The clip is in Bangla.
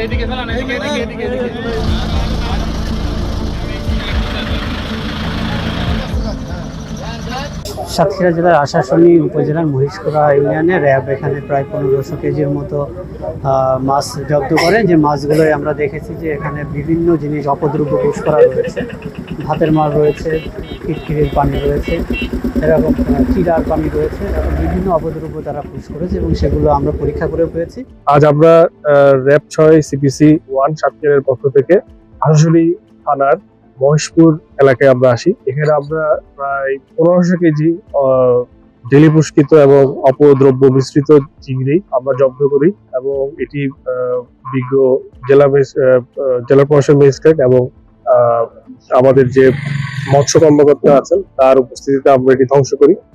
এদিকে ফেলান, এদিকে এদিকে এদিকে এদিকে। সাতক্ষীরা জেলার আশাশুনি উপজেলার মহিষকুড়া ইউনিয়নে র্যাব এখানে প্রায় 1500 কেজির মতো মাছ জব্দ করে। যে মাছগুলোই আমরা দেখেছি যে এখানে বিভিন্ন জিনিস অপদ্রব্য পুষ করা রয়েছে। ভাতের মাছ রয়েছে, কিটকিরির পানি রয়েছে, এরকম চিরার পানি রয়েছে, এরকম বিভিন্ন অপদ্রব্য তারা পুষ করেছে এবং সেগুলো আমরা পরীক্ষা করে পেয়েছি। আজ আমরা র্যাব 6 CPC 1 সাতক্ষীরার পক্ষ থেকে আশাশুনি থানার মহেশপুর এলাকায় আমরা আসি। এখানে আমরা প্রায় 1500 কেজি ডেলি পুষ্কিত এবং অপদ্রব্য মিশ্রিত চিংড়ি আমরা জব্দ করি এবং এটি বিজ্ঞ জেলা প্রশাসন ম্যাজিস্ট্রেট এবং আমাদের যে মৎস্য কর্মকর্তা আছেন তার উপস্থিতিতে আমরা এটি ধ্বংস করি।